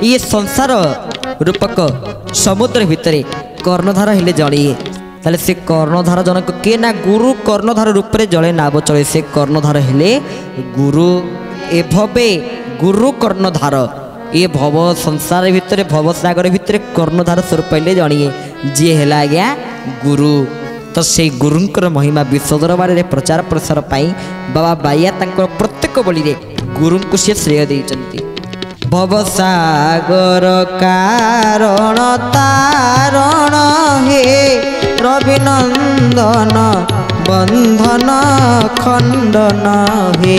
ये संसार रूपक समुद्र भितर कर्णधार हेले जड़िए ताले से कर्णधार जनक किए ना गुरु कर्णधार रूप में जड़े नाव चले से कर्णधार हेले गुरु एभवे गुरु कर्णधार ये भव संसार भितर भव सागर भितर कर्णधार स्वरूप पाइले जड़िए जी है आज्ञा गुरु तो से गुरुंकर महिमा विश्व दरबार में प्रचार प्रसार पाई बाबा बाया प्रत्येक बलि गुरु को सी श्रेय देइचंती भवसागर कारण तारण हे रविनंदन बंधन खंडन हे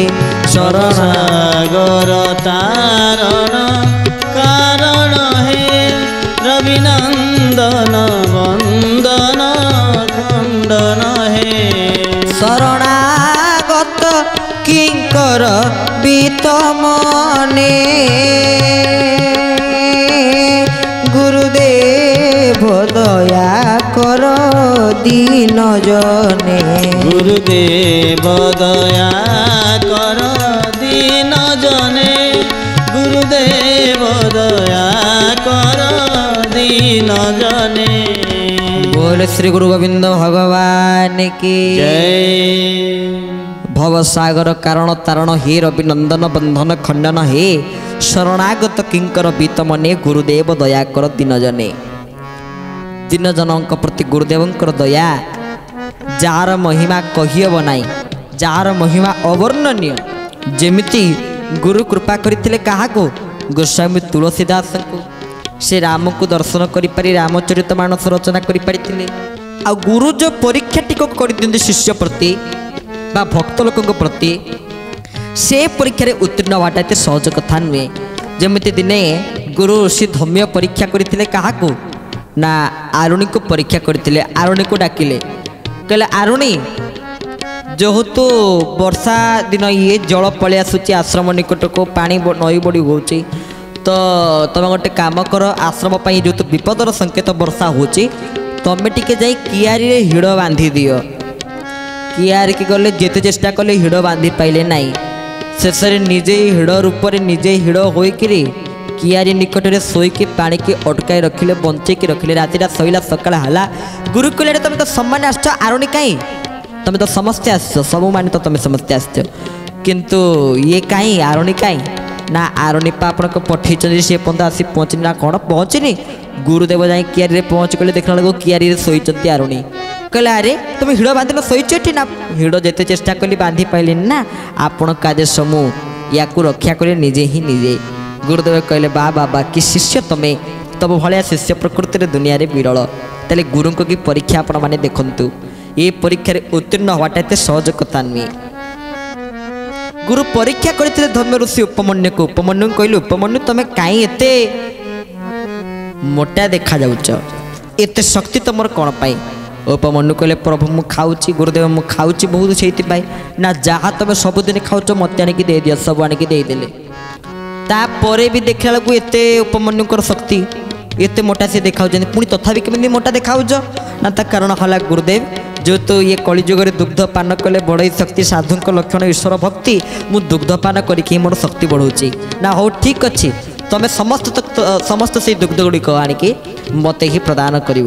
शरणसागर तारण कारण हे रविनंदन बंधन खंडन हे शरणागत किंकर बीतमने गुरुदेव दया कर दीन जने गुरुदेव दया कर दीन जने गुरुदेव दया कर दीन जने बोल श्री गुरु गोविंद भगवान की जय। भवसागर कारण तारण हे रविनंदन बंधन खंडन हे शरणागत किंकर बीतमने गुरुदेव दया कर दीन जने दीन जनक प्रति गुरुदेवंकर दया जार महिमा कहिहब नाई जार महिमा अवर्णनीय जेमिति गुरु कृपा करथिले काहाको गोस्वामी तुलसीदास को से राम को दर्शन करि पारि रामचरित मानस रचना करि पारिथिले आ गुरु जो परीक्षा टिक कर दिंदे शिष्य प्रति बा भक्त लोक प्रति से परीक्षा उत्तीर्ण हवाटा एत सहज कथा नुहे जमिति दिने गुरु सी धम्य परीक्षा करथिले काहाको ना आरुणी को परीक्षा करथिले आरुणी को डाकिले कहले आरुणी जेहेतु वर्षा दिन ये जल पलि आसुची आश्रम निकट को पानी नई बड़ी होची तो तुम गोटे काम कर आश्रम पर जो विपदर संकेत वर्षा होची तमें टिके जाई कियारी रे हिड़ बांधी दियो कियारी के गले जेते चेष्टा कले हिड़ बांधी पाइले नाई शेष निजे हिड़ रूप निजे हिड़ होइकिरी कियारी निकट में शोईकी पानी की अटकाई रखिले बंचेकी रखिले रातिटा शोला सकाळ हाला गुरु कहले तुम तो सम्मान आसछ आरुणी कहीं तुम तो समस्ते आसछ सबू मान तो तुम समस्ते आसछ किंतु ये कहीं आरुणी कहीं ना आरुणी पा आपण को पठे सी पर्यंत आसी पहुँचनी ना कौन पहुँचनी गुरुदेव जाए कियारी पहुँच गले देखला बेलू कियारी शोईचंती आरुणी कहले अरे तुम हिड़ बांधिल शोईच ना हिड़ जिते चेष्टा कली बांधि पाइले ना आपण कादे समूह या रक्षा करे निजे ही निजे गुरुदेव कहले बा बाबा कि शिष्य तमें तब भाया शिष्य प्रकृति में दुनिया रे विरल तेल गुरु की परीक्षा आपण मैंने देखु ये परीक्षा उत्तीर्ण हवाटा एत सहज कथा नुहे गुरु परीक्षा करते धर्म ऋषि उपमन्यु को उपमन्यु कहले उपमन्यु तुम्हें कहीं एते मोटा देखा जाउच एते शक्ति तुमर कौन पाई उपमन्यु कहले प्रभु मु खाऊची गुरुदेव मु खाऊची बहुत से ना जहाँ तुम सबुदिन खाऊच मत आनिकी दे दिया सब आनिकी दे देले तापरे भी देखला बेलू एते उपमन्युकर शक्ति एते मोटा से देखा पुणी तथापि केମିତି मोटा देखाउछ ना ता कारण हला गुरुदेव जो तो ये कलिजुग दुग्ध पान कले बड़ई शक्ति साधु लक्षण ईश्वर भक्ति मु दुग्ध पान करके मोर शक्ति बढ़ाऊँगी ना हो ठीक अच्छे तुम्हें समस्त से दुग्ध गुड़िक आणिकी मत ही प्रदान कर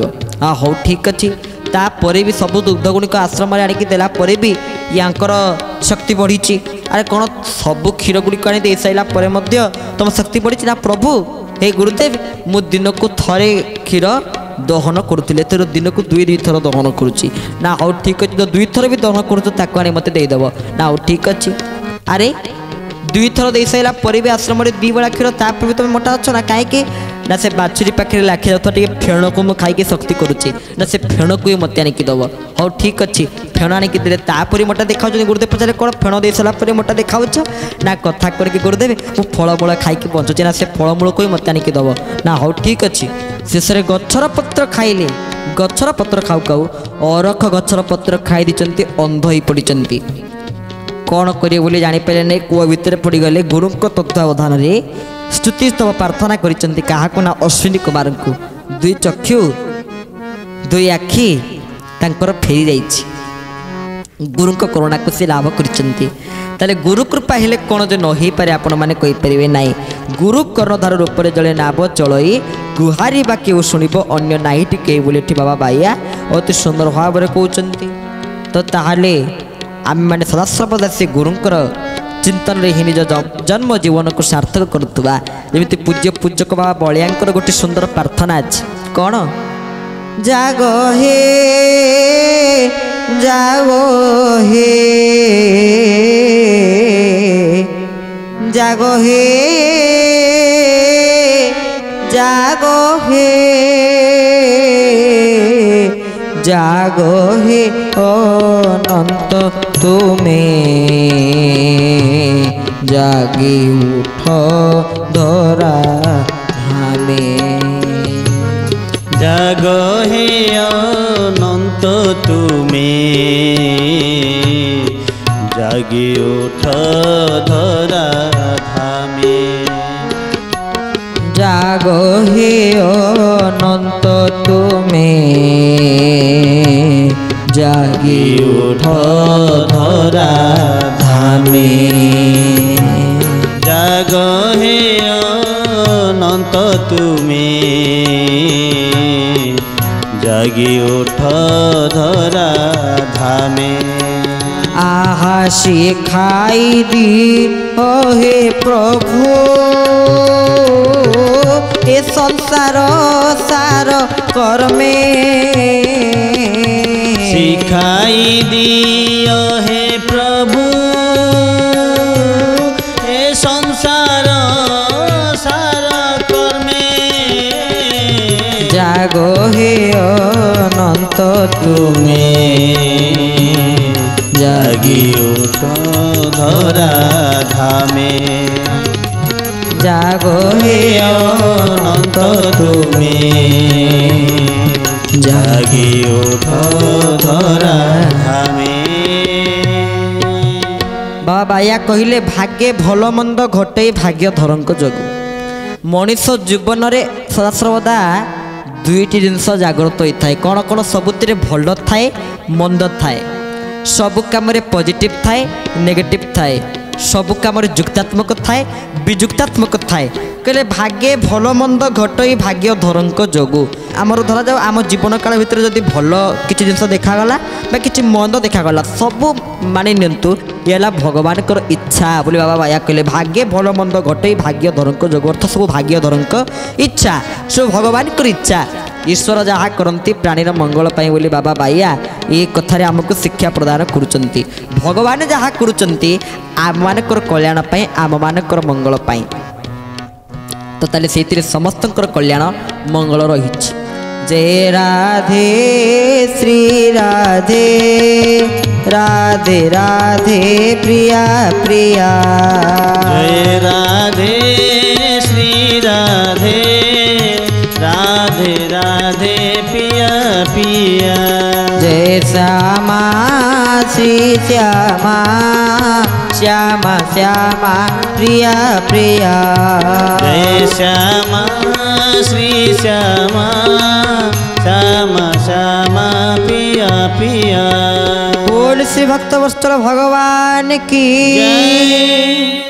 हाँ हो ठीक अच्छे तापर भी सब दुग्ध गुड़िक आश्रम आणिकी देला भी यांकर शक्ति बढ़ी अरे कौन सब क्षीर गुड़िक आनी दे सारा तुम शक्ति बढ़ी ना प्रभु हे गुरुदेव मु दिन को थरे क्षीर दहन करुले तेरे दिन को दुई थर दहन करुच्ची ना हो ठीक अच्छे तो दुई थर भी दहन कर मत देदेव ना हो ठीक अच्छे अरे दुई थर दे सारा भी आश्रम दी बेला क्षीर तापर भी तुम मोटा अच्छ ना कहीं ना से बाछुरी पाखे लाखी जाता फेण को मुझे खाई शक्ति करुच्ची ना से फेण को मत आनिकी दब हाँ ठीक अच्छे फेण आनिकी दे तापर मोटा देखा गुरुदेव पचारे कौन फेण दे सारा मोटा देखा ना कथा करके गुरुदेव मु फलमूल खाई बंचुचे ना से फलमूल को मत आनिकी दब ना हाँ ठीक अच्छे शेष गछर पत्र खाइले गछर पत्र खाऊ खाऊ अरख गछर पत्र खाई दी अंध हो पड़ी कौन करेंगे बोली जापारे नहीं कूआ भितर पड़गले गुरु तत्वावधान स्तुति स्तव प्रार्थना कर अश्विनी कुमार को दुई चक्षु दुई आखि फेरी जाइए गुरु करुणा को सी लाभ कर ताले गुरु कृपा हेले कौन जो न हो पारे आपण मैंने कहींपर ना गुरु कर्णधार रूप में जड़े नाब चलई गुहारी बाकी शुणव अन्य नाई टे बोले बाबा बाइया अति सुंदर भाव में कहते। तो ताहले आम मैंने सदासर्वदा से गुरुंकर चिंतन रे ही निज जन्म जीवन को सार्थक करुवा जमी पूज्य पूजक बाबा बलियांकर गोटे सुंदर प्रार्थना अच्छी कौन जागो हे जागो हे जागो हे जागो हे जागो हे अनंत तुम्हें जागी उठ धरा हमें जागो हे अनंत तुम्हें जागी उठ धरा धामे जागो हे अनंत तुम्हें जागी उठ धरा धामे जागो हे अनंत तुम्हें जागी उठ धरा धामे आहा शिखाई दी ओ हे प्रभु ए संसार सार कर्मे सिखाई दियो हे प्रभु ए संसार सार कर्मे जागो हे अनंत तुम्हें जागी उठ धरा धामे जागो हे अनंत तुम्हें जागी उठ धरा धामे बाबा या कहले भाग्ये भल मंद घटे भाग्य धरंक जोगु मनीष जीवन में सदासर्वदा दुईटी जिनस जागृत होता है कौन कौन सबुतिर भल थाए मंद थाए सबु कम पॉजिटिव थाए नेगेटिव थाए सबु कम जुक्तात्मक थाए विजुक्तात्मक थाए कहले भाग्ये भल मंद घटई भाग्य धरंक जोगु आमर धरा जाओ आम जीवन काल भितर जदि भल किसी जिनस देखागला बा किसी मंद देखागला सबू मानि नियंतु ये भगवान इच्छा बोली बाबा बाया कहले भाग्ये भल मंद घटई भाग्य धरंक जोगु अर्थ सब भाग्य धरंक इच्छा सब भगवान इच्छा ईश्वर जहाँ करती प्राणीर मंगल पाई बोली बाबा बाइया ये कथारे आमको शिक्षा प्रदान करुचंती भगवान जहाँ करुचंती आम मानकर कल्याण पाई आम मानकर मंगल पाई तो ताले से समस्त कल्याण मंगल रही जय राधे श्री राधे राधे राधे प्रिया प्रिया जय राधे श्री राधे राधे राधे पिया पिया जय श्यामा श्री श्यामा श्यामा श्यामा प्रिया प्रिया जय श्यामा श्री श्यामा श्यामा श्यामा पिया पिया बोल श्री भक्त वत्सल भगवान की जय।